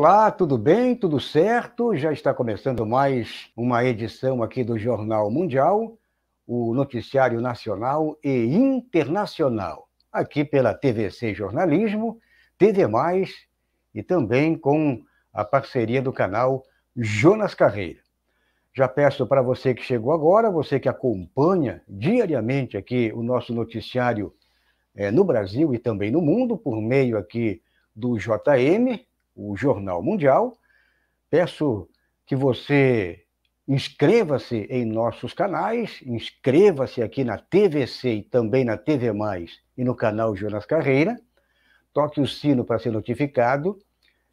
Olá, tudo bem? Tudo certo? Já está começando mais uma edição aqui do Jornal Mundial, o noticiário nacional e internacional, aqui pela TVC Jornalismo, TV Mais e também com a parceria do canal Jonas Carreira. Já peço para você que chegou agora, você que acompanha diariamente aqui o nosso noticiário no Brasil e também no mundo, por meio aqui do JM, o Jornal Mundial. Peço que você inscreva-se em nossos canais, inscreva-se aqui na TVC e também na TV Mais e no canal Jonas Carreira, toque o sino para ser notificado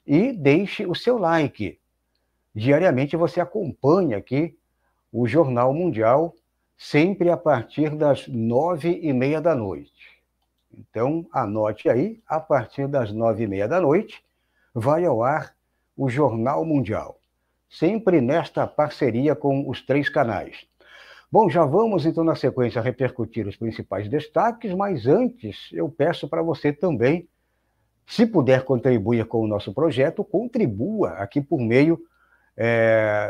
e deixe o seu like. Diariamente você acompanha aqui o Jornal Mundial, sempre a partir das 9h30 da noite. Então, anote aí, a partir das 9h30 da noite, vai ao ar o Jornal Mundial, sempre nesta parceria com os 3 canais. Bom, já vamos então na sequência repercutir os principais destaques, mas antes eu peço para você também, se puder contribuir com o nosso projeto, contribua aqui por meio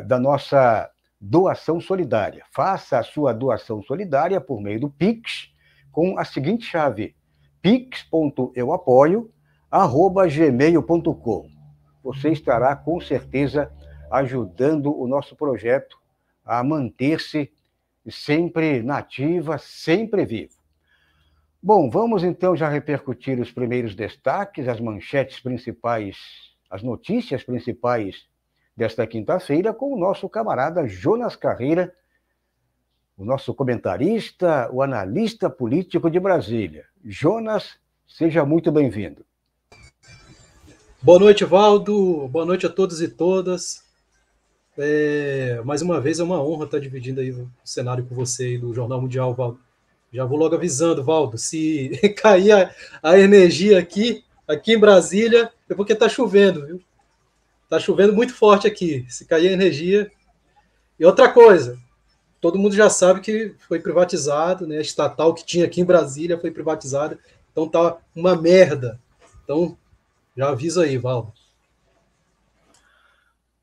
da nossa doação solidária. Faça a sua doação solidária por meio do Pix, com a seguinte chave: pix.euapoio@gmail.com. Você estará, com certeza, ajudando o nosso projeto a manter-se sempre na ativa, sempre vivo. Bom, vamos então já repercutir os primeiros destaques, as manchetes principais, as notícias principais desta quinta-feira com o nosso camarada Jonas Carreira, o nosso comentarista, o analista político de Brasília. Jonas, seja muito bem-vindo. Boa noite, Valdo. Boa noite a todos e todas. Mais uma vez é uma honra estar dividindo aí o cenário com você aí do Jornal Mundial, Valdo. Já vou logo avisando, Valdo, se cair a energia aqui em Brasília, é porque está chovendo, viu? Está chovendo muito forte aqui. Se cair a energia... E outra coisa, todo mundo já sabe que foi privatizado, né? A estatal que tinha aqui em Brasília foi privatizada, então tá uma merda. Então, já aviso aí, Valdo.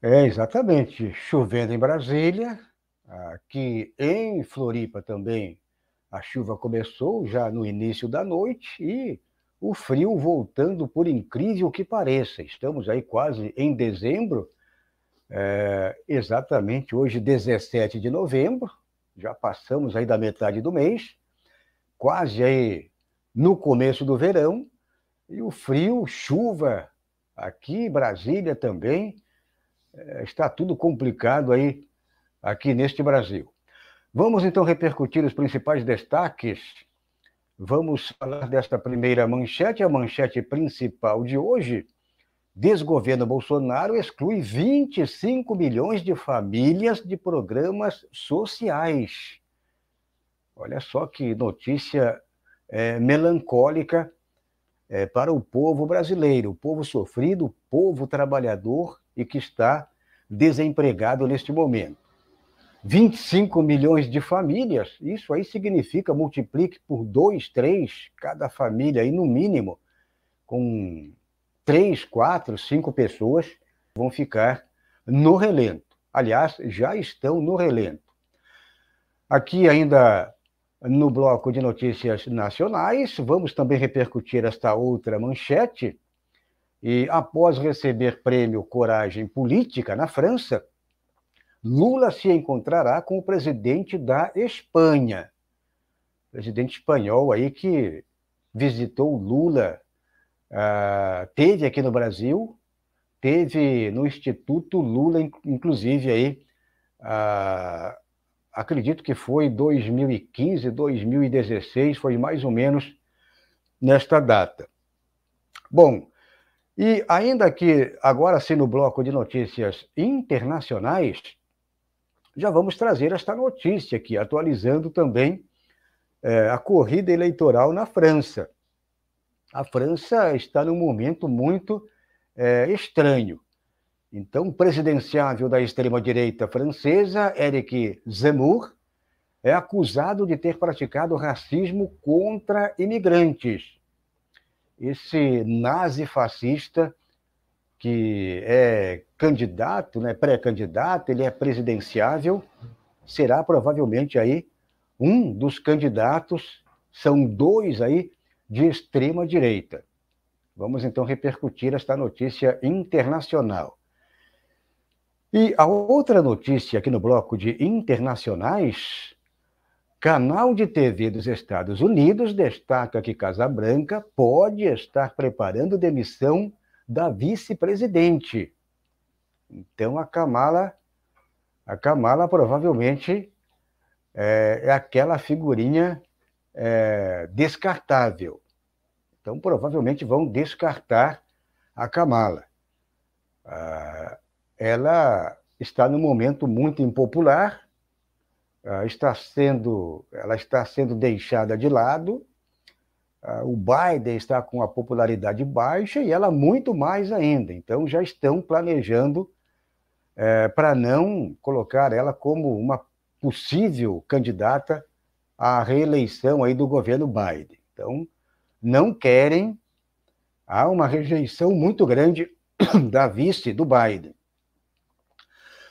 Exatamente. Chovendo em Brasília, aqui em Floripa também a chuva começou já no início da noite e o frio voltando, por incrível que pareça. Estamos aí quase em dezembro, exatamente hoje, 17 de novembro, já passamos aí da metade do mês, quase aí no começo do verão, e o frio, chuva, aqui em Brasília também, está tudo complicado aí, aqui neste Brasil. Vamos então repercutir os principais destaques. Vamos falar desta primeira manchete, a manchete principal de hoje. Desgoverno Bolsonaro exclui 25 milhões de famílias de programas sociais. Olha só que notícia melancólica para o povo brasileiro, o povo sofrido, o povo trabalhador e que está desempregado neste momento. 25 milhões de famílias, isso aí significa, multiplique por 2, 3, cada família aí no mínimo, com 3, 4, 5 pessoas vão ficar no relento. Aliás, já estão no relento. Aqui ainda no bloco de notícias nacionais, vamos também repercutir esta outra manchete. E após receber prêmio Coragem Política na França, Lula se encontrará com o presidente da Espanha. Presidente espanhol aí que visitou Lula, teve aqui no Brasil, teve no Instituto Lula, inclusive aí, acredito que foi 2015, 2016, foi mais ou menos nesta data. Bom, e ainda que agora sim no bloco de notícias internacionais, já vamos trazer esta notícia aqui, atualizando também a corrida eleitoral na França. A França está num momento muito estranho. Então, o presidenciável da extrema-direita francesa, Éric Zemmour, é acusado de ter praticado racismo contra imigrantes. Esse nazi-fascista que é candidato, né, pré-candidato, ele é presidenciável, será provavelmente aí um dos candidatos, são dois aí de extrema direita. Vamos então repercutir esta notícia internacional. E a outra notícia aqui no bloco de internacionais, canal de TV dos Estados Unidos destaca que Casa Branca pode estar preparando demissão da vice-presidente. Então a Kamala provavelmente é aquela figurinha descartável. Então provavelmente vão descartar a Kamala. Ela está num momento muito impopular, ela está sendo deixada de lado, o Biden está com a popularidade baixa e ela muito mais ainda. Então já estão planejando para não colocar ela como uma possível candidata à reeleição aí do governo Biden. Então não querem, há uma rejeição muito grande da vice do Biden.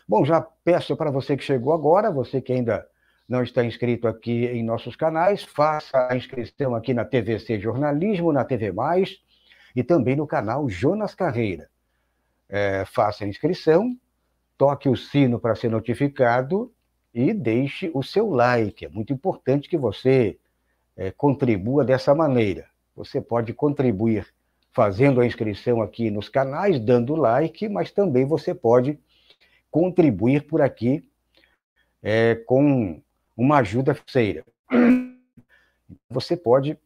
Bom, já peço para você que chegou agora, você que ainda não está inscrito aqui em nossos canais, faça a inscrição aqui na TVC Jornalismo, na TV Mais e também no canal Jonas Carreira. Faça a inscrição, toque o sino para ser notificado e deixe o seu like. É muito importante que você contribua dessa maneira. Você pode contribuir fazendo a inscrição aqui nos canais, dando like, mas também você pode contribuir por aqui com uma ajuda financeira. Você pode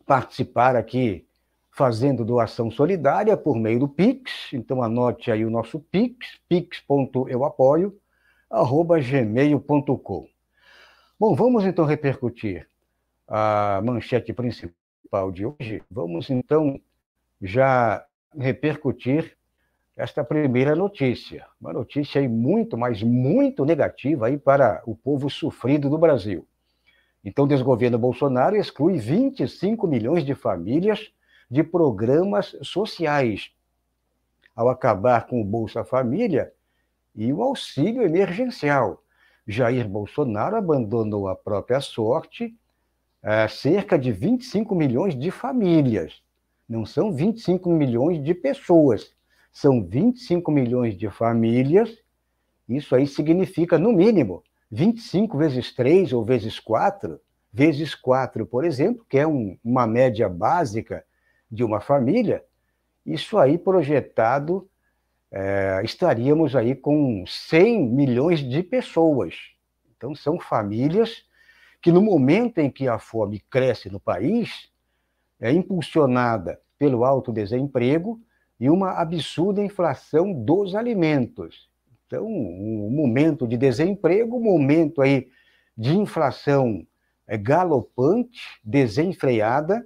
participar aqui fazendo doação solidária por meio do Pix. Então anote aí o nosso Pix, pix.euapoio@gmail.com. Bom, vamos então repercutir a manchete principal de hoje. Vamos então já repercutir esta primeira notícia, uma notícia aí muito, mas muito negativa aí para o povo sofrido do Brasil. Então, o desgoverno Bolsonaro exclui 25 milhões de famílias de programas sociais, ao acabar com o Bolsa Família e o auxílio emergencial. Jair Bolsonaro abandonou a própria sorte cerca de 25 milhões de famílias. Não são 25 milhões de pessoas. São 25 milhões de famílias, isso aí significa, no mínimo, 25 vezes 3 ou vezes 4, vezes 4, por exemplo, que é uma média básica de uma família, isso aí projetado, estaríamos aí com 100 milhões de pessoas. Então, são famílias que, no momento em que a fome cresce no país, é impulsionada pelo alto desemprego, e uma absurda inflação dos alimentos. Então, um momento de desemprego, um momento aí de inflação galopante, desenfreada,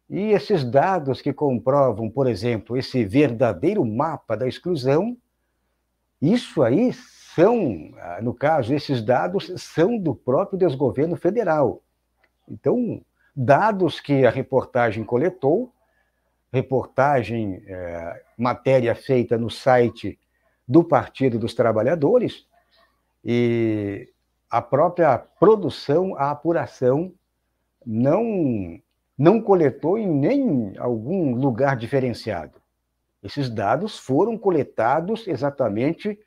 e esses dados que comprovam, por exemplo, esse verdadeiro mapa da exclusão, isso aí são, no caso, esses dados são do próprio desgoverno federal. Então, dados que a reportagem coletou, matéria feita no site do Partido dos Trabalhadores, e a própria produção, a apuração, não coletou em nem algum lugar diferenciado. Esses dados foram coletados exatamente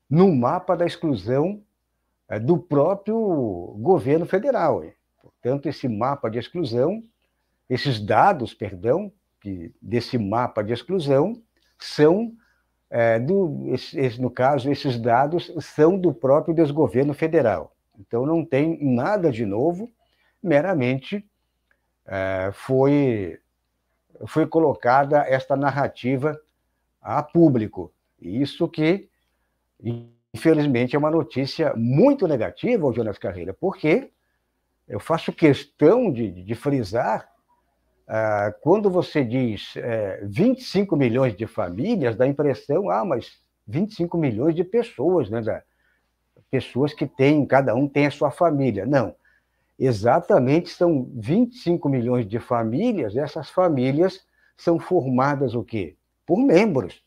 no mapa da exclusão do próprio governo federal. Portanto, esse mapa de exclusão, esses dados, desse mapa de exclusão, são, no caso, esses dados são do próprio desgoverno federal. Então, não tem nada de novo, meramente foi colocada esta narrativa a público. Isso que, infelizmente, é uma notícia muito negativa, Jonas Carreira, porque eu faço questão de frisar, quando você diz 25 milhões de famílias, dá a impressão, mas 25 milhões de pessoas, né? Pessoas que cada um tem a sua família. Não, exatamente são 25 milhões de famílias, essas famílias são formadas o quê? Por membros.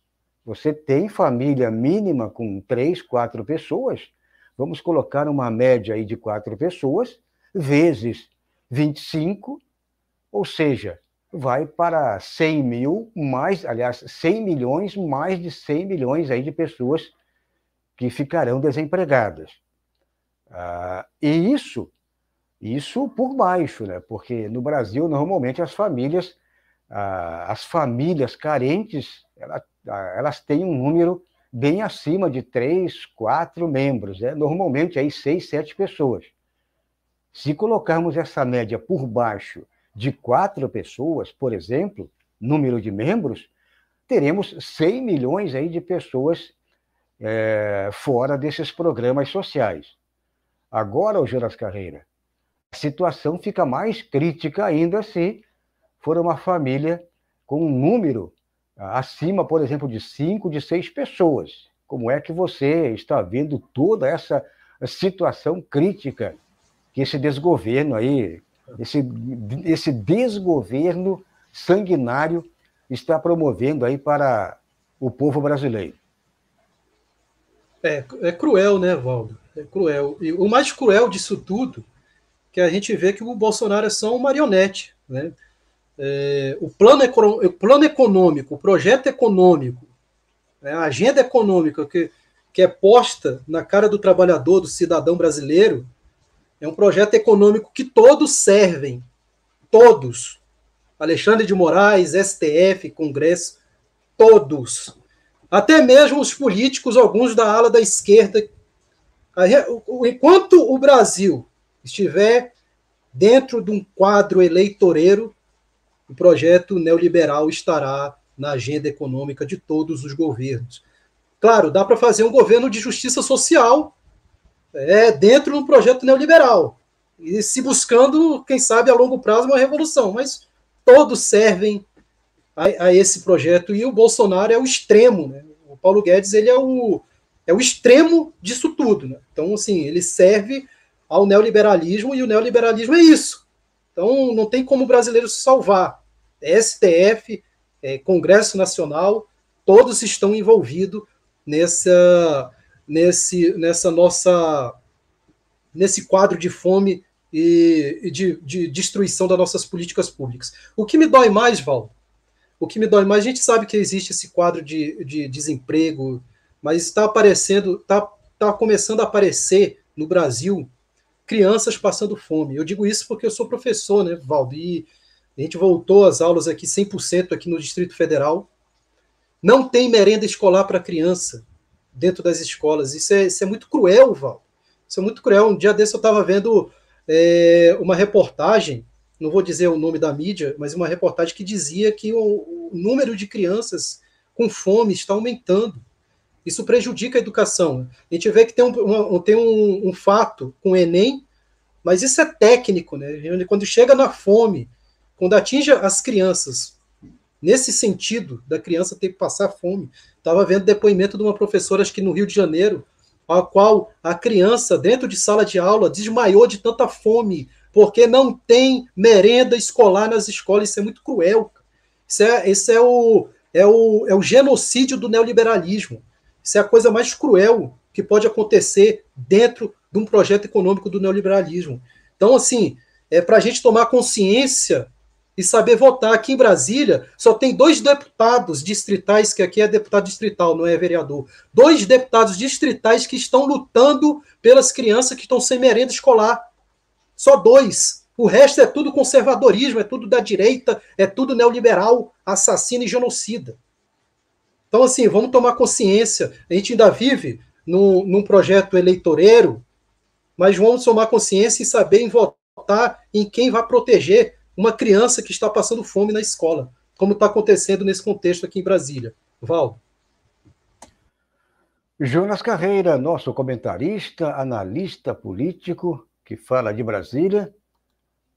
Você tem família mínima com 3, 4 pessoas, vamos colocar uma média aí de 4 pessoas, vezes 25, ou seja, vai para 100 mil, mais, aliás, 100 milhões, mais de 100 milhões aí de pessoas que ficarão desempregadas. E isso por baixo, né? Porque no Brasil, normalmente, as famílias carentes, elas têm um número bem acima de 3, 4 membros, né? Normalmente aí 6, 7 pessoas. Se colocarmos essa média por baixo de 4 pessoas, por exemplo, número de membros, teremos 100 milhões aí de pessoas fora desses programas sociais. Agora, o Jonas Carreira, a situação fica mais crítica ainda se for uma família com um número acima, por exemplo, de 5, de 6 pessoas. Como é que você está vendo toda essa situação crítica que esse desgoverno aí, esse desgoverno sanguinário está promovendo aí para o povo brasileiro? É cruel, né, Valdo? É cruel. E o mais cruel disso tudo, que a gente vê que o Bolsonaro é só um marionete, né? O plano econômico, o projeto econômico, né, a agenda econômica que é posta na cara do trabalhador, do cidadão brasileiro, é um projeto econômico que todos servem, todos. Alexandre de Moraes, STF, Congresso, todos. Até mesmo os políticos, alguns da ala da esquerda. Enquanto o Brasil estiver dentro de um quadro eleitoreiro, o projeto neoliberal estará na agenda econômica de todos os governos. Claro, dá para fazer um governo de justiça social dentro de um projeto neoliberal, e se buscando, quem sabe, a longo prazo, uma revolução, mas todos servem a esse projeto, e o Bolsonaro é o extremo, né? O Paulo Guedes ele é o extremo disso tudo, né? Então, assim, ele serve ao neoliberalismo, e o neoliberalismo é isso. Então, não tem como o brasileiro se salvar. STF, Congresso Nacional, todos estão envolvidos nesse quadro de fome e de destruição das nossas políticas públicas. O que me dói mais, Val, a gente sabe que existe esse quadro de desemprego, mas está começando a aparecer no Brasil crianças passando fome. Eu digo isso porque eu sou professor, né, Valdo? E a gente voltou às aulas aqui 100% aqui no Distrito Federal. Não tem merenda escolar para criança dentro das escolas. Isso é muito cruel, Valdo. Isso é muito cruel. Um dia desse eu estava vendo uma reportagem, não vou dizer o nome da mídia, mas uma reportagem que dizia que o número de crianças com fome está aumentando. Isso prejudica a educação. A gente vê que tem um fato com o Enem, mas isso é técnico, né? Quando chega na fome, quando atinge as crianças, nesse sentido da criança ter que passar fome. Estava vendo depoimento de uma professora, acho que no Rio de Janeiro, a qual a criança, dentro de sala de aula, desmaiou de tanta fome, porque não tem merenda escolar nas escolas. Isso é muito cruel. Isso é o genocídio do neoliberalismo. Isso é a coisa mais cruel que pode acontecer dentro de um projeto econômico do neoliberalismo. Então, assim, para a gente tomar consciência e saber votar. Aqui em Brasília, só tem 2 deputados distritais, que aqui é deputado distrital, não é vereador. 2 deputados distritais que estão lutando pelas crianças que estão sem merenda escolar. Só 2. O resto é tudo conservadorismo, é tudo da direita, é tudo neoliberal, assassino e genocida. Então, assim, vamos tomar consciência. A gente ainda vive num projeto eleitoreiro, mas vamos tomar consciência e saber votar em quem vai proteger uma criança que está passando fome na escola, como está acontecendo nesse contexto aqui em Brasília. Val. Jonas Carreira, nosso comentarista, analista político, que fala de Brasília.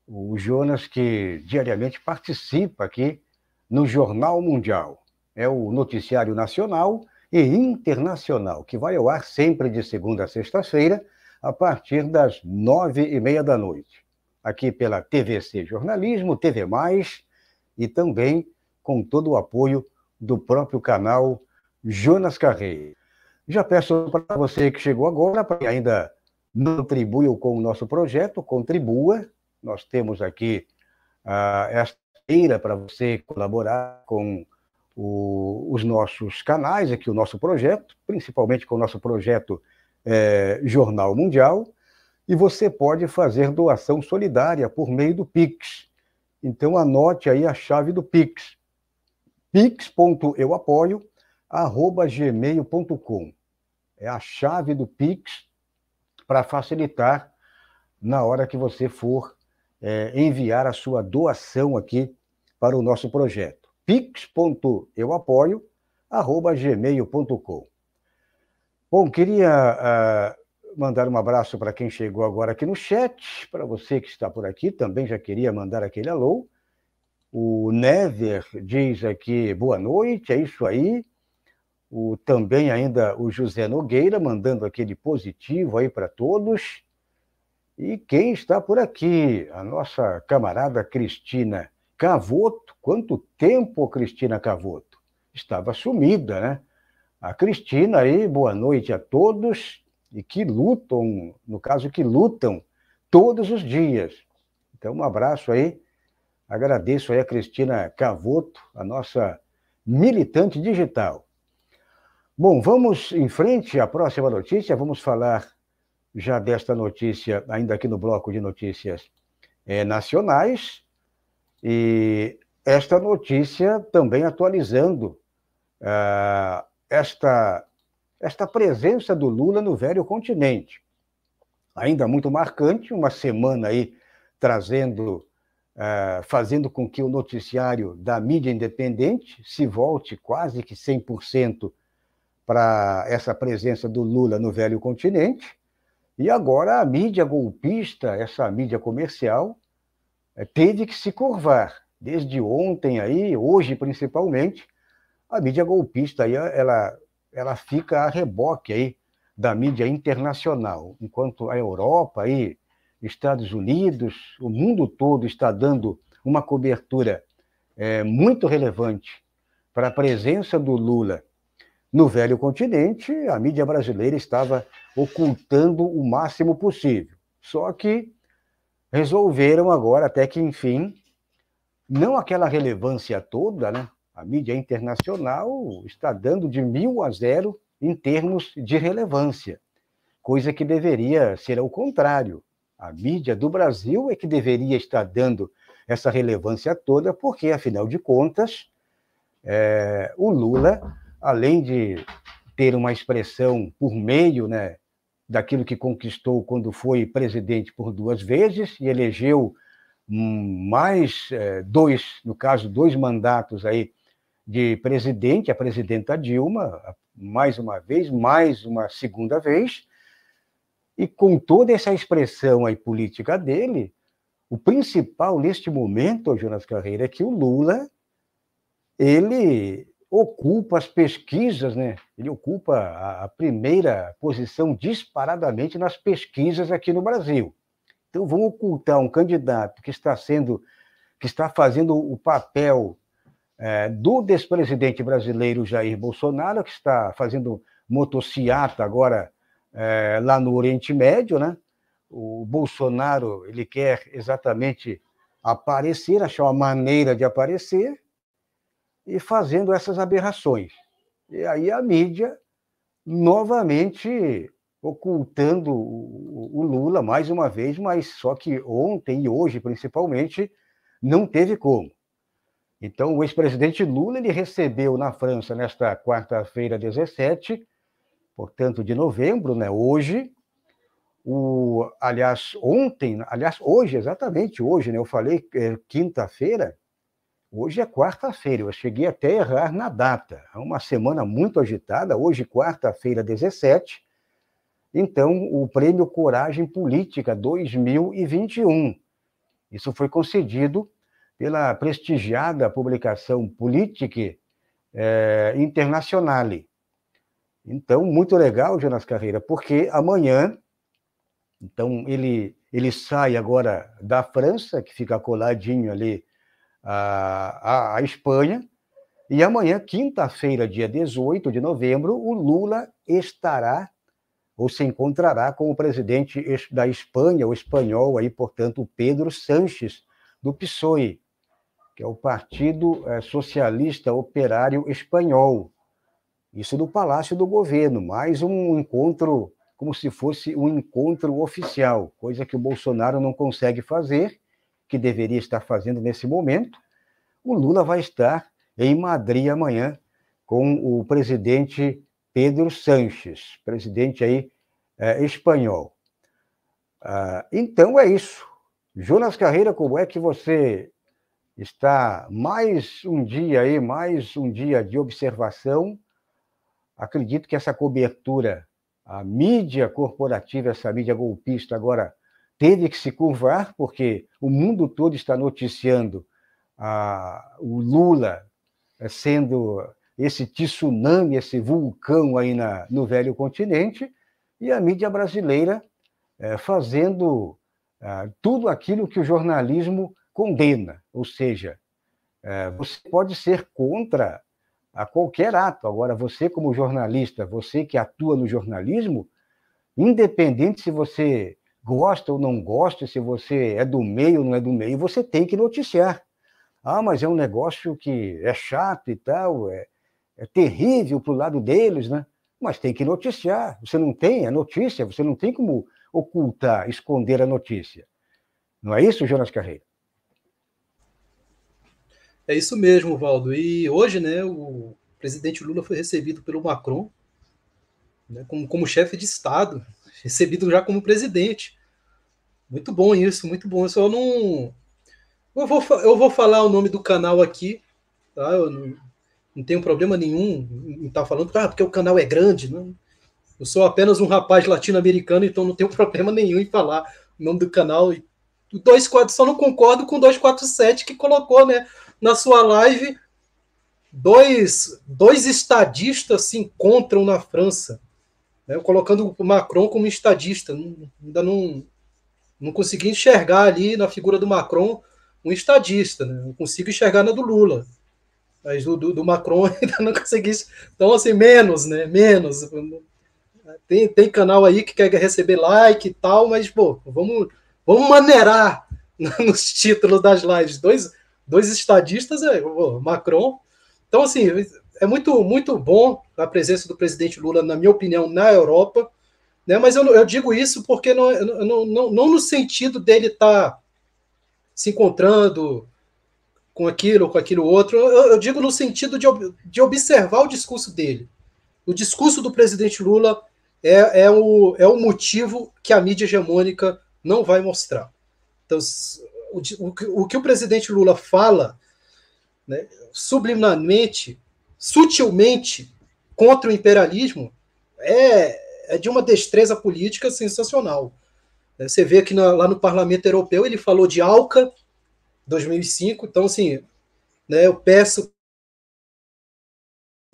O Jonas que diariamente participa aqui no Jornal Mundial. É o noticiário nacional e internacional, que vai ao ar sempre de segunda a sexta-feira, a partir das 9h30 da noite. Aqui pela TVC Jornalismo, TV+, e também com todo o apoio do próprio canal Jonas Carreira. Já peço para você que chegou agora, para que ainda não contribuiu com o nosso projeto, contribua. Nós temos aqui esta feira para você colaborar com os nossos canais, aqui o nosso projeto, principalmente com o nosso projeto Jornal Mundial, e você pode fazer doação solidária por meio do Pix. Então anote aí a chave do Pix, pix.euapoio@gmail.com. É a chave do Pix para facilitar na hora que você for enviar a sua doação aqui para o nosso projeto. pix.euapoio@gmail.com. Bom, queria mandar um abraço para quem chegou agora aqui no chat, para você que está por aqui, também já queria mandar aquele alô. O Never diz aqui, boa noite, é isso aí. Também ainda o José Nogueira, mandando aquele positivo aí para todos. E quem está por aqui? A nossa camarada Cristina Cavoto. Quanto tempo, Cristina Cavoto? Estava sumida, né? A Cristina aí, boa noite a todos, e que lutam, no caso, que lutam todos os dias. Então, um abraço aí, agradeço aí a Cristina Cavoto, a nossa militante digital. Bom, vamos em frente à próxima notícia, vamos falar já desta notícia, ainda aqui no bloco de notícias nacionais, e esta notícia também atualizando esta presença do Lula no velho continente. Ainda muito marcante, uma semana aí trazendo, fazendo com que o noticiário da mídia independente se volte quase que 100% para essa presença do Lula no velho continente, e agora a mídia golpista, essa mídia comercial, teve que se curvar. Desde ontem aí, hoje principalmente, a mídia golpista aí, ela fica a reboque aí da mídia internacional, enquanto a Europa aí, Estados Unidos, o mundo todo está dando uma cobertura muito relevante para a presença do Lula no velho continente, a mídia brasileira estava ocultando o máximo possível. Só que resolveram agora, até que enfim, não aquela relevância toda, né? A mídia internacional está dando de 1000-0 em termos de relevância, coisa que deveria ser ao contrário. A mídia do Brasil é que deveria estar dando essa relevância toda, porque, afinal de contas, o Lula, além de ter uma expressão por meio, né, daquilo que conquistou quando foi presidente por 2 vezes e elegeu mais 2, no caso, 2 mandatos aí de presidente, a presidenta Dilma, mais uma vez, mais uma segunda vez, e com toda essa expressão aí política dele, o principal neste momento, Jonas Carreira, é que o Lula, ele ocupa as pesquisas, né? Ele ocupa a primeira posição disparadamente nas pesquisas aqui no Brasil. Então, vão ocultar um candidato que está fazendo o papel do despresidente brasileiro Jair Bolsonaro, que está fazendo motociata agora lá no Oriente Médio, né? O Bolsonaro, ele quer exatamente aparecer, achar uma maneira de aparecer, e fazendo essas aberrações. E aí a mídia novamente ocultando o Lula mais uma vez, mas só que ontem e hoje, principalmente, não teve como. Então, o ex-presidente Lula, ele recebeu na França, nesta quarta-feira, 17, portanto, de novembro, né, hoje, hoje, exatamente hoje, né, eu falei quinta-feira, hoje é quarta-feira, eu cheguei até a errar na data. É uma semana muito agitada, hoje, quarta-feira, 17. Então, o Prêmio Coragem Política 2021. Isso foi concedido pela prestigiada publicação Politique Internationale. Então, muito legal, Jonas Carreira, porque amanhã, então, ele sai agora da França, que fica coladinho ali, a Espanha, E amanhã, quinta-feira, dia 18 de novembro, o Lula estará ou se encontrará com o presidente da Espanha, o espanhol, aí, portanto, Pedro Sánchez, do PSOE, que é o Partido Socialista Operário Espanhol. Isso no Palácio do Governo, mais um encontro, como se fosse um encontro oficial, coisa que o Bolsonaro não consegue fazer, que deveria estar fazendo nesse momento. O Lula vai estar em Madrid amanhã com o presidente Pedro Sánchez, presidente aí espanhol. Então é isso. Jonas Carreira, como é que você está? Mais um dia de observação. Acredito que essa cobertura, a mídia corporativa, essa mídia golpista agora teve que se curvar, porque o mundo todo está noticiando o Lula sendo esse tsunami, esse vulcão aí no velho continente, e a mídia brasileira fazendo tudo aquilo que o jornalismo condena, ou seja, você pode ser contra a qualquer ato. Agora, você como jornalista, você que atua no jornalismo, independente se você gosta ou não gosta, se você é do meio ou não é do meio, você tem que noticiar. Mas é um negócio que é chato e tal, é terrível para o lado deles, né? Mas tem que noticiar. Você não tem a notícia, você não tem como ocultar, esconder a notícia. Não é isso, Jonas Carreira? É isso mesmo, Valdo. E hoje, né, o presidente Lula foi recebido pelo Macron, né, como chefe de Estado, recebido já como presidente. Muito bom isso, muito bom. Eu só não... Eu vou falar o nome do canal aqui, tá? Eu não tenho problema nenhum em estar falando, porque o canal é grande. Não? Eu sou apenas um rapaz latino-americano, então não tenho problema nenhum em falar o nome do canal. E só não concordo com o 247 que colocou, né, na sua live dois estadistas se encontram na França, né, colocando o Macron como estadista. Ainda não consegui enxergar ali na figura do Macron um estadista, né? Não consigo enxergar na do Lula. Mas do Macron ainda não consegui. Então, assim, menos, né? Menos. Tem canal aí que quer receber like e tal, mas, pô, vamos maneirar nos títulos das lives. Dois estadistas, Macron. Então, assim, é muito, muito bom a presença do presidente Lula, na minha opinião, na Europa, né? Mas eu digo isso porque não no sentido dele estar se encontrando com aquilo outro. Eu digo no sentido de observar o discurso dele. O discurso do presidente Lula é o motivo que a mídia hegemônica não vai mostrar. Então, o que o presidente Lula fala, né, subliminarmente, sutilmente, contra o imperialismo, é de uma destreza política sensacional. Você vê que lá no Parlamento Europeu ele falou de ALCA 2005, então, assim, né, eu peço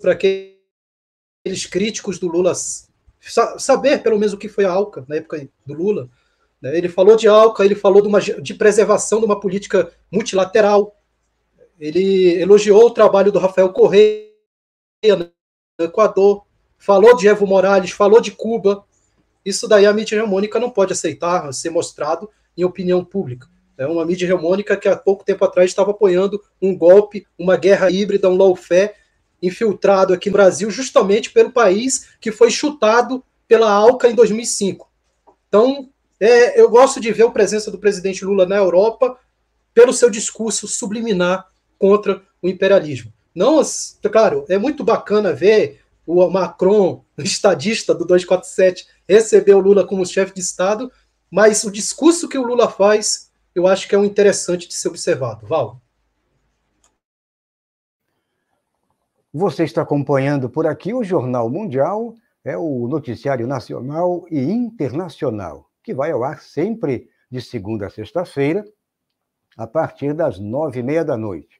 para aqueles críticos do Lula saber pelo menos o que foi a ALCA na época do Lula. Né? Ele falou de ALCA, ele falou de preservação de uma política multilateral, ele elogiou o trabalho do Rafael Correia no Equador, falou de Evo Morales, falou de Cuba. Isso daí a mídia hegemônica não pode aceitar ser mostrado em opinião pública. É uma mídia hegemônica que há pouco tempo atrás estava apoiando um golpe, uma guerra híbrida, um lawfare infiltrado aqui no Brasil, justamente pelo país que foi chutado pela ALCA em 2005. Então, eu gosto de ver a presença do presidente Lula na Europa pelo seu discurso subliminar contra o imperialismo. Não, claro, é muito bacana ver o Macron, estadista do 247, receber o Lula como chefe de Estado, mas o discurso que o Lula faz, eu acho que é um interessante de ser observado. Val? Você está acompanhando por aqui o Jornal Mundial, é o noticiário nacional e internacional, que vai ao ar sempre de segunda a sexta-feira, a partir das 9h30 da noite.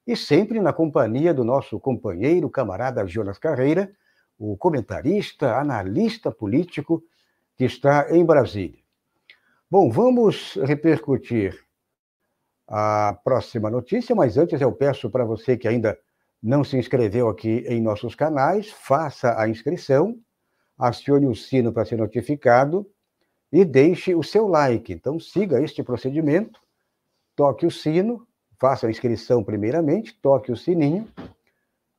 E sempre na companhia do nosso companheiro, camarada Jonas Carreira, o comentarista, analista político que está em Brasília. Bom, vamos repercutir a próxima notícia, mas antes eu peço para você que ainda não se inscreveu aqui em nossos canais, faça a inscrição, acione o sino para ser notificado e deixe o seu like. Então, siga este procedimento, toque o sino, faça a inscrição primeiramente, toque o sininho,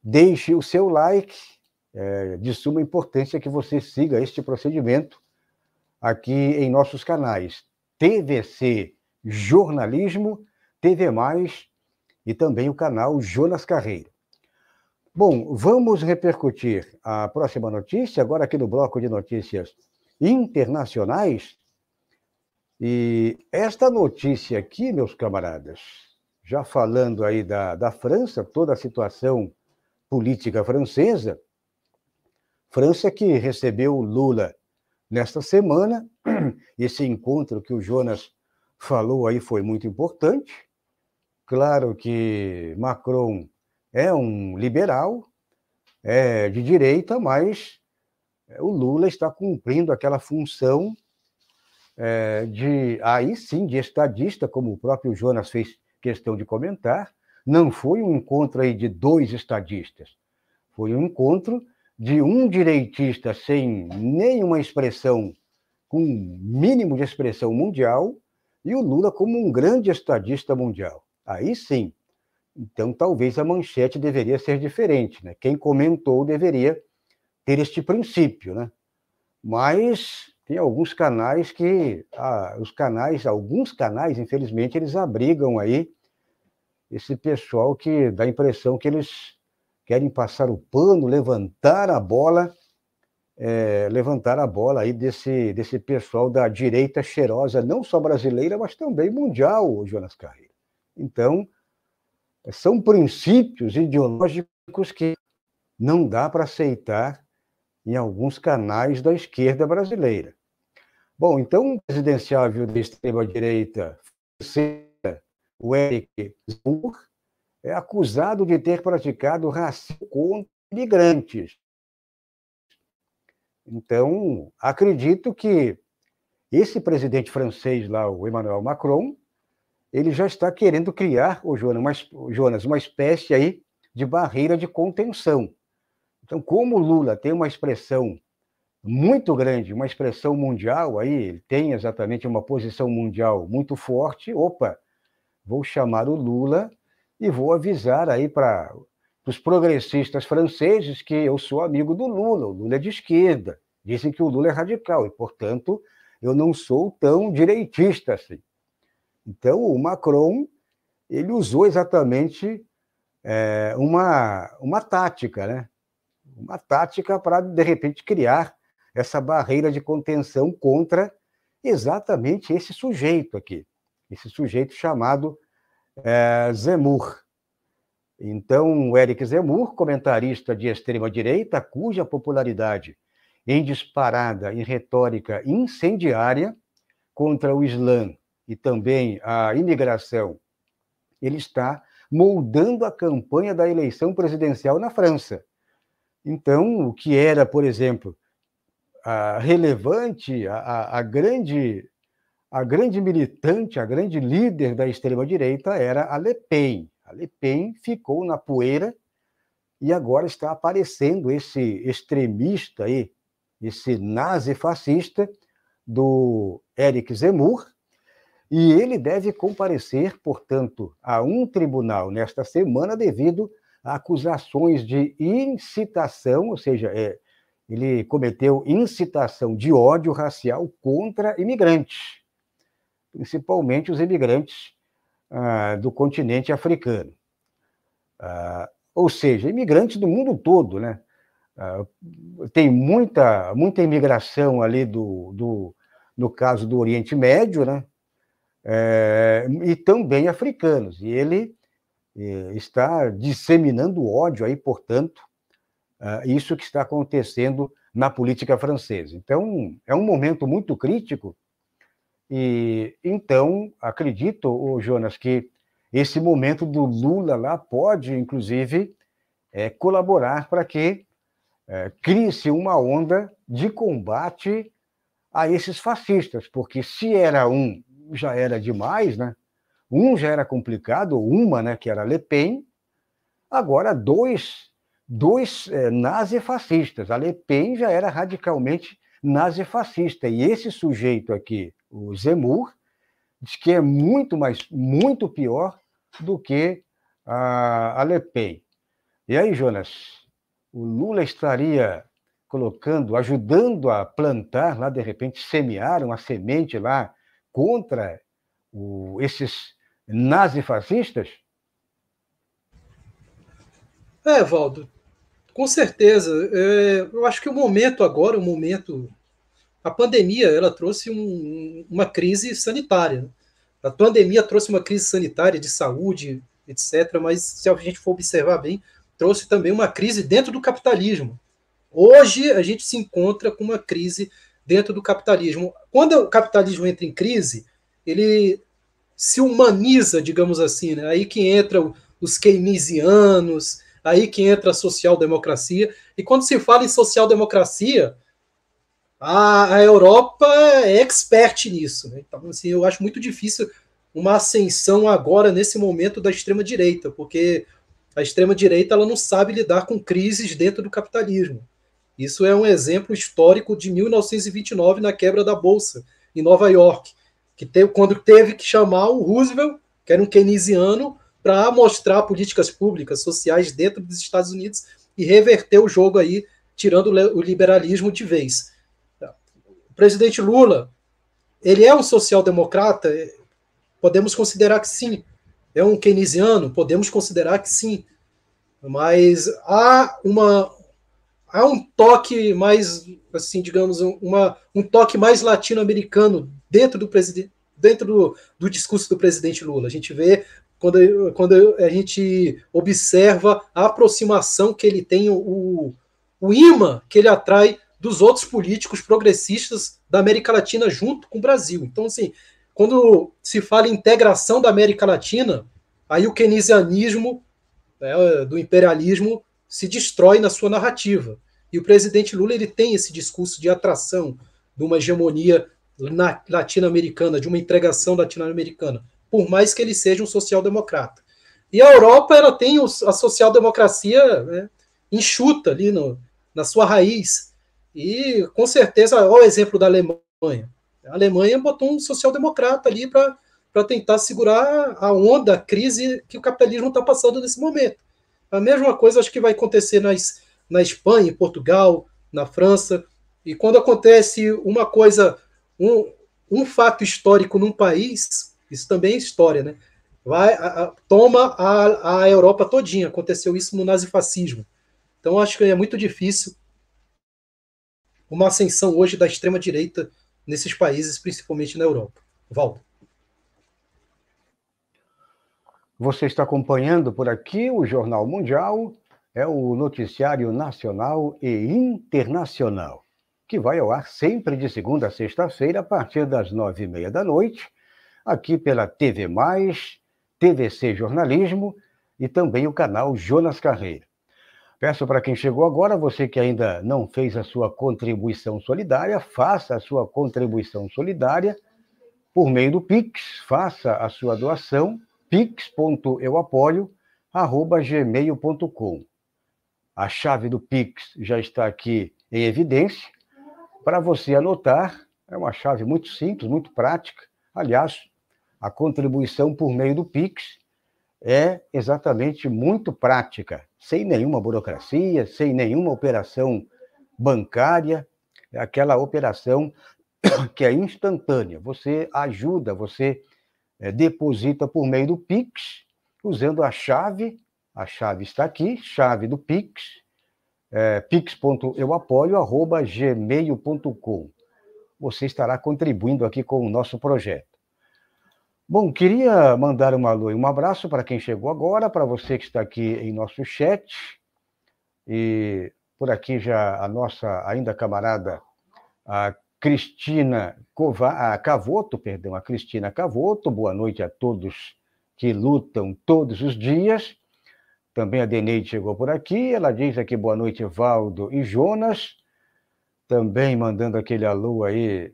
deixe o seu like. De suma importância que você siga este procedimento aqui em nossos canais TVC Jornalismo, TV+, e também o canal Jonas Carreiro. Bom, vamos repercutir a próxima notícia, agora aqui no bloco de notícias internacionais. E esta notícia aqui, meus camaradas, já falando aí da França, toda a situação política francesa, França que recebeu o Lula nesta semana, esse encontro que o Jonas falou aí foi muito importante. Claro que Macron é um liberal, é de direita, mas o Lula está cumprindo aquela função aí sim, de estadista, como o próprio Jonas fez questão de comentar. Não foi um encontro aí de dois estadistas, foi um encontro de um direitista sem nenhuma expressão, com um mínimo de expressão mundial, e o Lula como um grande estadista mundial. Aí sim. Então, talvez a manchete deveria ser diferente, né? Quem comentou deveria ter este princípio, né? Mas tem alguns canais que... alguns canais, infelizmente, eles abrigam aí esse pessoal que dá a impressão que eles querem passar o pano, levantar a bola aí desse pessoal da direita cheirosa, não só brasileira, mas também mundial, Jonas Carreiro. Então, são princípios ideológicos que não dá para aceitar em alguns canais da esquerda brasileira. Bom, então, o presidenciável da extrema-direita, o Eric Zemmour, é acusado de ter praticado racismo contra imigrantes. Então, acredito que esse presidente francês lá, o Emmanuel Macron, ele já está querendo criar, Jonas, uma espécie aí de barreira de contenção. Então, como o Lula tem uma expressão muito grande, uma expressão mundial, aí ele tem exatamente uma posição mundial muito forte, vou chamar o Lula e vou avisar aí para os progressistas franceses que eu sou amigo do Lula, o Lula é de esquerda, dizem que o Lula é radical, e, portanto, eu não sou tão direitista assim. Então, o Macron, ele usou exatamente uma tática, né? Uma tática para, de repente, criar essa barreira de contenção contra exatamente esse sujeito aqui, esse sujeito chamado Zemmour. Então, o Eric Zemmour, comentarista de extrema-direita, cuja popularidade em disparada em retórica incendiária contra o Islã e também a imigração, ele está moldando a campanha da eleição presidencial na França. Então, o que era, por exemplo, relevante, a grande militante, a grande líder da extrema-direita era a Le Pen. A Le Pen ficou na poeira e agora está aparecendo esse extremista aí, esse nazi-fascista do Eric Zemmour, e ele deve comparecer, portanto, a um tribunal nesta semana devido a acusações de incitação, ou seja, ele cometeu incitação de ódio racial contra imigrantes, principalmente os imigrantes do continente africano. Ou seja, imigrantes do mundo todo, né? Tem muita imigração ali no caso do Oriente Médio, né? E também africanos. E ele está disseminando ódio aí, portanto, isso que está acontecendo na política francesa. Então, é um momento muito crítico e, então, acredito, Jonas, que esse momento do Lula lá pode, inclusive, colaborar para que crie-se uma onda de combate a esses fascistas, porque se era já era demais, né? Já era complicado, né, que era Le Pen, agora dois nazifascistas. A Le Pen já era radicalmente nazifascista, e esse sujeito aqui, o Zemmour, diz que é muito pior do que a Le Pen. E aí, Jonas, o Lula estaria ajudando a plantar lá, de repente, semear uma semente lá contra esses nazifascistas? Valdo, com certeza. Eu acho que o momento agora, a pandemia, ela trouxe uma crise sanitária. A pandemia trouxe uma crise sanitária de saúde, etc., mas se a gente for observar bem, trouxe também uma crise dentro do capitalismo. Hoje a gente se encontra com uma crise dentro do capitalismo. Quando o capitalismo entra em crise, ele se humaniza, digamos assim, né? Aí que entra os keynesianos, aí que entra a social-democracia. E quando se fala em social-democracia, a Europa é expert nisso, né? Então, assim, eu acho muito difícil uma ascensão agora, nesse momento, da extrema-direita, porque a extrema-direita ela não sabe lidar com crises dentro do capitalismo. Isso é um exemplo histórico de 1929, na quebra da Bolsa, em Nova York, quando teve que chamar o Roosevelt, que era um keynesiano, para mostrar políticas públicas, sociais dentro dos Estados Unidos e reverter o jogo aí, tirando o liberalismo de vez. O presidente Lula, ele é um social-democrata? Podemos considerar que sim. É um keynesiano? Podemos considerar que sim. Mas há um toque mais, assim, digamos, um toque mais latino-americano dentro do discurso do presidente Lula. A gente vê, quando a gente observa a aproximação que ele tem, o imã que ele atrai dos outros políticos progressistas da América Latina junto com o Brasil. Então, assim, quando se fala em integração da América Latina, aí o keynesianismo, né, do imperialismo se destrói na sua narrativa. E o presidente Lula ele tem esse discurso de atração de uma hegemonia latino-americana, de uma integração latino-americana, por mais que ele seja um social-democrata. E a Europa ela tem a social-democracia, né, enxuta ali na sua raiz. E, com certeza, olha o exemplo da Alemanha. A Alemanha botou um social-democrata ali para tentar segurar a onda, a crise que o capitalismo está passando nesse momento. A mesma coisa acho que vai acontecer na Espanha, em Portugal, na França. E quando acontece uma coisa, um fato histórico num país, isso também é história, né? Toma a Europa todinha. Aconteceu isso no nazifascismo. Então acho que é muito difícil uma ascensão hoje da extrema-direita nesses países, principalmente na Europa. Valdo. Você está acompanhando por aqui o Jornal Mundial, é o noticiário nacional e internacional, que vai ao ar sempre de segunda a sexta-feira, a partir das 9h30 da noite, aqui pela TV+, TVC Jornalismo e também o canal Jonas Carreira. Peço para quem chegou agora, você que ainda não fez a sua contribuição solidária, faça a sua contribuição solidária por meio do Pix, faça a sua doação, pix.euapoio@gmail.com. A chave do Pix já está aqui em evidência. Para você anotar, é uma chave muito simples, muito prática. Aliás, a contribuição por meio do Pix é exatamente muito prática, sem nenhuma burocracia, sem nenhuma operação bancária, é aquela operação que é instantânea. Você ajuda, você deposita por meio do Pix, usando a chave está aqui, chave do Pix, pix.euapoio@gmail.com. Você estará contribuindo aqui com o nosso projeto. Bom, queria mandar um alô e um abraço para quem chegou agora, para você que está aqui em nosso chat, e por aqui já a nossa ainda camarada, a Cristina Cavoto, boa noite a todos que lutam todos os dias. Também a Deneide chegou por aqui, ela diz aqui boa noite, Valdo e Jonas. Também mandando aquele alô aí,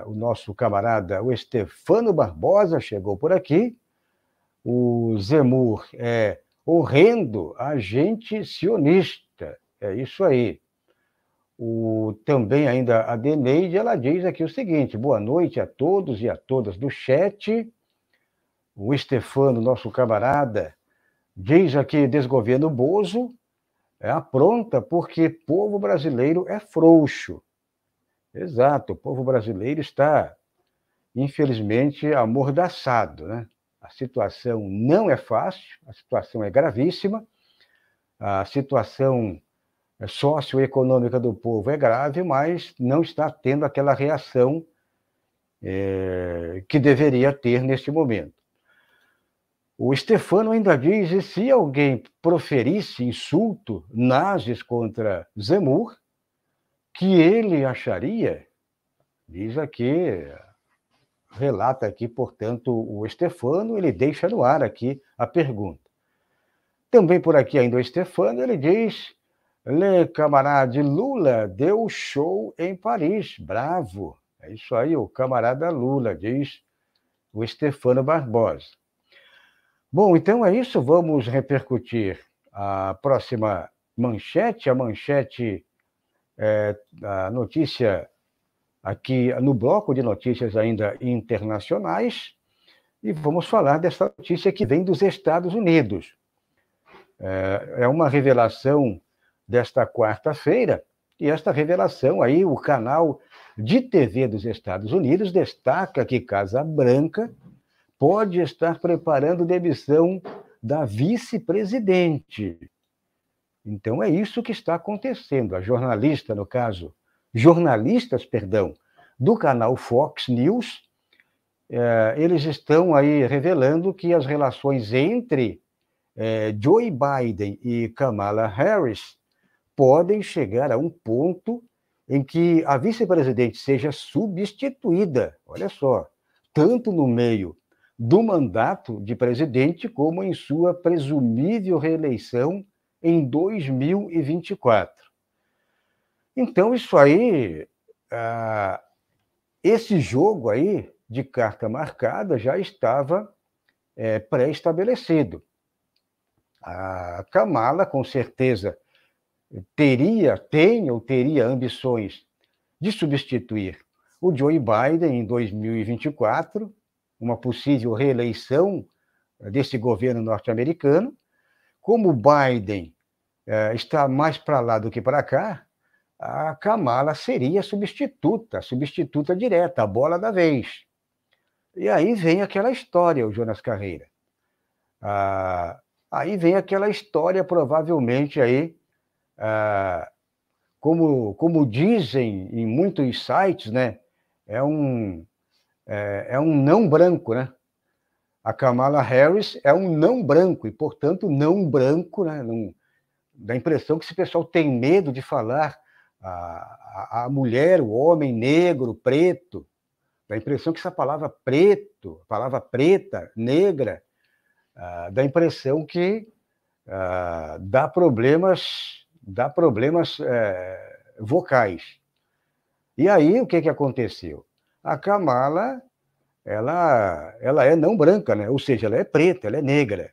o nosso camarada, o Estefano Barbosa, chegou por aqui. O Zemmour é horrendo agente sionista. É isso aí. Também ainda a Deneide, ela diz aqui o seguinte: boa noite a todos e a todas do chat. O Stefano, nosso camarada, diz aqui: desgoverno Bozo apronta porque povo brasileiro é frouxo. Exato, o povo brasileiro está, infelizmente, amordaçado, né? A situação não é fácil, a situação é gravíssima, a situação socioeconômica do povo é grave, mas não está tendo aquela reação que deveria ter neste momento. O Stefano ainda diz: e se alguém proferisse insulto nazis contra Zemmour, que ele acharia, diz aqui, relata aqui, portanto, o Stefano, ele deixa no ar aqui a pergunta. Também por aqui ainda o Stefano, ele diz: Le camarade Lula deu show em Paris, bravo. É isso aí, o camarada Lula, diz o Stefano Barbosa. Bom, então é isso, vamos repercutir a próxima manchete, a notícia aqui no bloco de notícias ainda internacionais, e vamos falar dessa notícia que vem dos Estados Unidos. É uma revelação desta quarta-feira, e esta revelação aí, o canal de TV dos Estados Unidos destaca que Casa Branca pode estar preparando demissão da vice-presidente. Então, é isso que está acontecendo. A jornalista, no caso, jornalistas, do canal Fox News, eles estão aí revelando que as relações entre Joe Biden e Kamala Harris podem chegar a um ponto em que a vice-presidente seja substituída, olha só, tanto no meio do mandato de presidente como em sua presumível reeleição em 2024. Então, isso aí, esse jogo aí de carta marcada já estava pré-estabelecido. A Kamala, com certeza, tem ou teria ambições de substituir o Joe Biden em 2024, uma possível reeleição desse governo norte-americano. Como o Biden está mais para lá do que para cá, a Kamala seria substituta direta, a bola da vez. E aí vem aquela história, o Jonas Carreira. Aí vem aquela história, provavelmente, aí, como dizem em muitos sites, né, é um não branco, né? A Kamala Harris é um não branco, e, portanto, não branco, né? Dá a impressão que esse pessoal tem medo de falar a mulher, o homem negro, preto. Dá a impressão que essa palavra preto, palavra preta, negra, dá a impressão que dá problemas vocais. E aí, o que aconteceu? A Kamala, ela é não branca, né? Ou seja, ela é preta, ela é negra.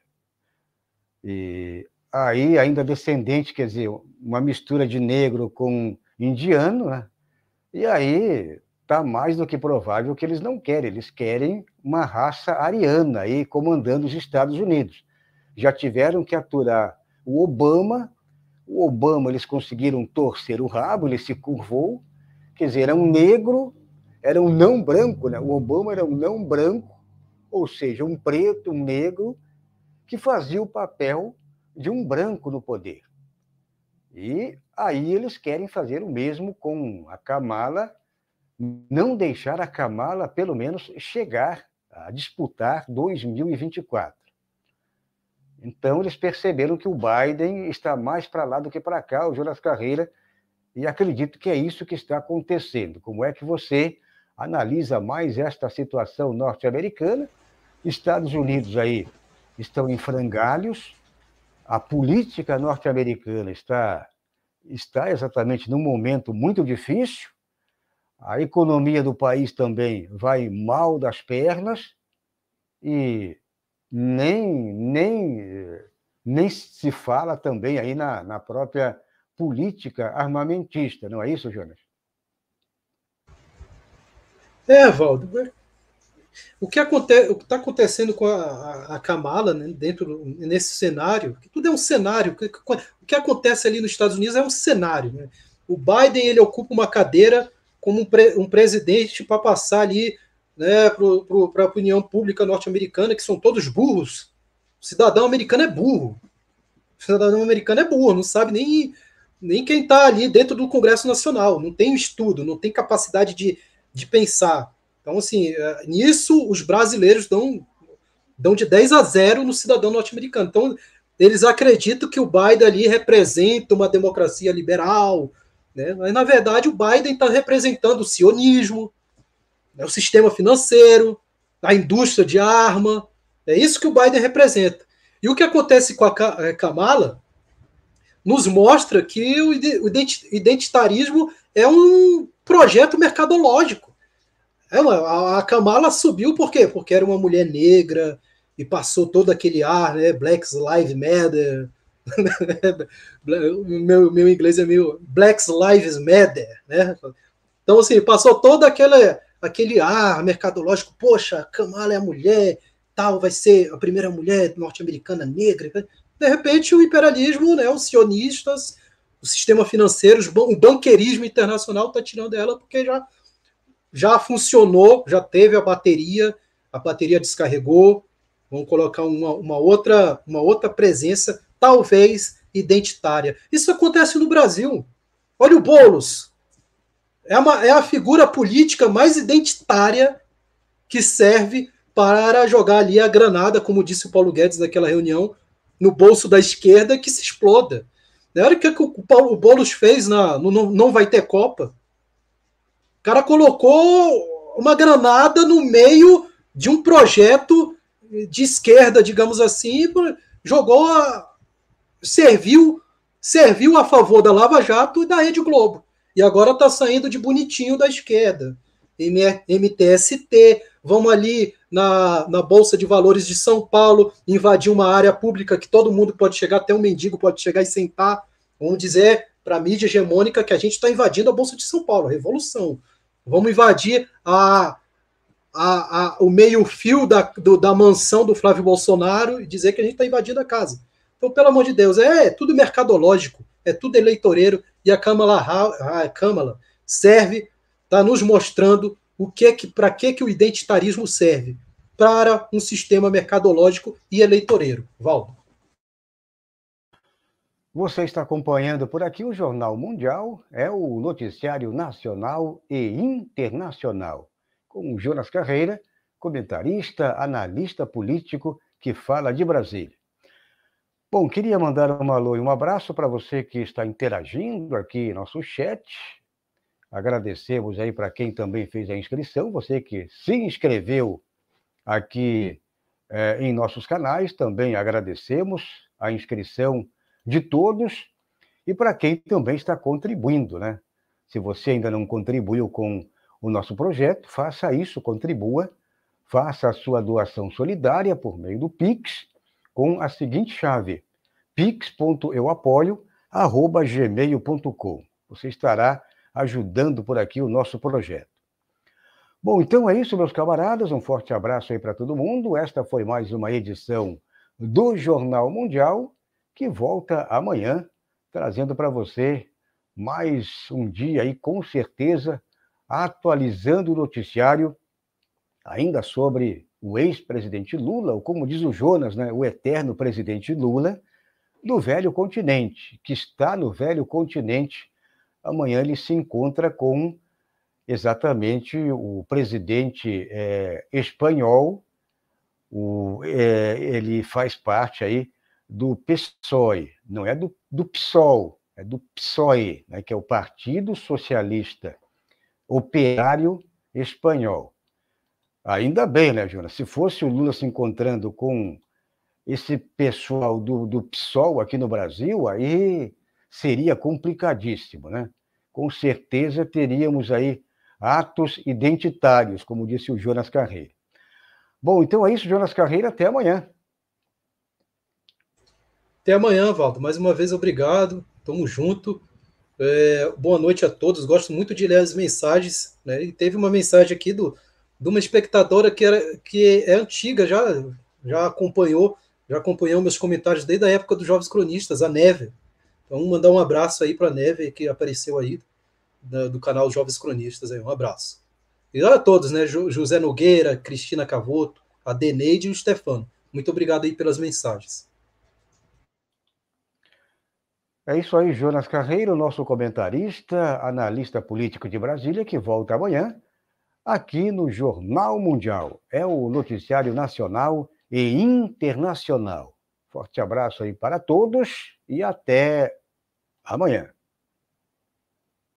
E aí, ainda descendente, quer dizer, uma mistura de negro com indiano, né? E aí está mais do que provável que eles não querem, eles querem uma raça ariana aí comandando os Estados Unidos. Já tiveram que aturar o Obama eles conseguiram torcer o rabo, ele se curvou, quer dizer, era um negro, era um não branco, né? O Obama era um não branco, ou seja, um preto, um negro, que fazia o papel de um branco no poder. E aí eles querem fazer o mesmo com a Kamala, não deixar a Kamala, pelo menos, chegar a disputar 2024. Então, eles perceberam que o Biden está mais para lá do que para cá, o Jonas Carreira, e acredito que é isso que está acontecendo. Como é que você analisa mais esta situação norte-americana? Estados Unidos aí estão em frangalhos, a política norte-americana está exatamente num momento muito difícil, a economia do país também vai mal das pernas, e nem nem se fala também aí na própria política armamentista, não é isso, Jonas? Valdo, o que está acontecendo com a Kamala, né, nesse cenário, que tudo é um cenário, o que acontece ali nos Estados Unidos é um cenário. Né? O Biden ele ocupa uma cadeira como um presidente para passar ali, né, para a opinião pública norte-americana, que são todos burros. O cidadão americano é burro. O cidadão americano é burro, não sabe nem quem está ali dentro do Congresso Nacional, não tem estudo, não tem capacidade de pensar. Então, assim, nisso os brasileiros dão de 10-0 no cidadão norte-americano. Então, eles acreditam que o Biden ali representa uma democracia liberal, né? Mas, na verdade, o Biden está representando o sionismo, né? O sistema financeiro, a indústria de arma. É isso que o Biden representa. E o que acontece com a Kamala nos mostra que o identitarismo é um projeto mercadológico. A Kamala subiu por quê? Porque era uma mulher negra e passou todo aquele ar, né? Black Lives Matter. meu inglês é meio Black Lives Matter, né? Então, assim, passou todo aquele ar mercadológico. Poxa, a Kamala é a mulher, tal, vai ser a primeira mulher norte-americana negra. De repente, o imperialismo, né, os sionistas, o sistema financeiro, o banqueirismo internacional está tirando ela porque já funcionou, já teve a bateria descarregou, vamos colocar uma outra presença, talvez identitária. Isso acontece no Brasil. Olha o Boulos. É a figura política mais identitária que serve para jogar ali a granada, como disse o Paulo Guedes naquela reunião, no bolso da esquerda que se exploda. Na hora que o Boulos fez no Não Vai Ter Copa, o cara colocou uma granada no meio de um projeto de esquerda, digamos assim, jogou, serviu a favor da Lava Jato e da Rede Globo. E agora está saindo de bonitinho da esquerda. MTST, vamos ali na Bolsa de Valores de São Paulo, invadir uma área pública que todo mundo pode chegar, até um mendigo pode chegar e sentar. Vamos dizer para a mídia hegemônica que a gente está invadindo a Bolsa de São Paulo, revolução. Vamos invadir o meio-fio da mansão do Flávio Bolsonaro e dizer que a gente está invadindo a casa. Então, pelo amor de Deus, é tudo mercadológico, é tudo eleitoreiro, e a Câmara serve, está nos mostrando para que o identitarismo serve. Para um sistema mercadológico e eleitoreiro. Valdo. Você está acompanhando por aqui o Jornal Mundial, é o noticiário nacional e internacional, com o Jonas Carreira, comentarista, analista político que fala de Brasília. Bom, queria mandar um alô e um abraço para você que está interagindo aqui em nosso chat. Agradecemos aí para quem também fez a inscrição, você que se inscreveu aqui em nossos canais, também agradecemos a inscrição de todos e para quem também está contribuindo, né? Se você ainda não contribuiu com o nosso projeto, faça isso, contribua, faça a sua doação solidária por meio do Pix, com a seguinte chave, pix.euapoio@gmail.com. Você estará ajudando por aqui o nosso projeto. Bom, então é isso, meus camaradas, um forte abraço aí para todo mundo. Esta foi mais uma edição do Jornal Mundial, que volta amanhã, trazendo para você mais um dia aí, com certeza, atualizando o noticiário, ainda sobre o ex-presidente Lula, ou como diz o Jonas, né, o eterno presidente Lula, do velho continente, que está no velho continente. Amanhã ele se encontra com exatamente o presidente espanhol, ele faz parte aí do PSOE, não é do PSOL, é do PSOE, né, que é o Partido Socialista Operário Espanhol. Ainda bem, né, Jonas? Se fosse o Lula se encontrando com esse pessoal do PSOL aqui no Brasil, aí seria complicadíssimo, né? Com certeza teríamos aí atos identitários, como disse o Jonas Carreira. Bom, então é isso, Jonas Carreira, até amanhã. Até amanhã, Valdo. Mais uma vez, obrigado. Tamo junto. Boa noite a todos. Gosto muito de ler as mensagens, né? E teve uma mensagem aqui de uma espectadora que é antiga, já acompanhou meus comentários desde a época dos Jovens Cronistas, a Neve. Então, mandar um abraço aí para a Neve, que apareceu aí do canal Jovens Cronistas. Aí. Um abraço. E a todos, né? José Nogueira, Cristina Cavoto, a Deneide e o Stefano. Muito obrigado aí pelas mensagens. É isso aí, Jonas Carreiro, nosso comentarista, analista político de Brasília, que volta amanhã aqui no Jornal Mundial. É o noticiário nacional e internacional. Forte abraço aí para todos e até amanhã.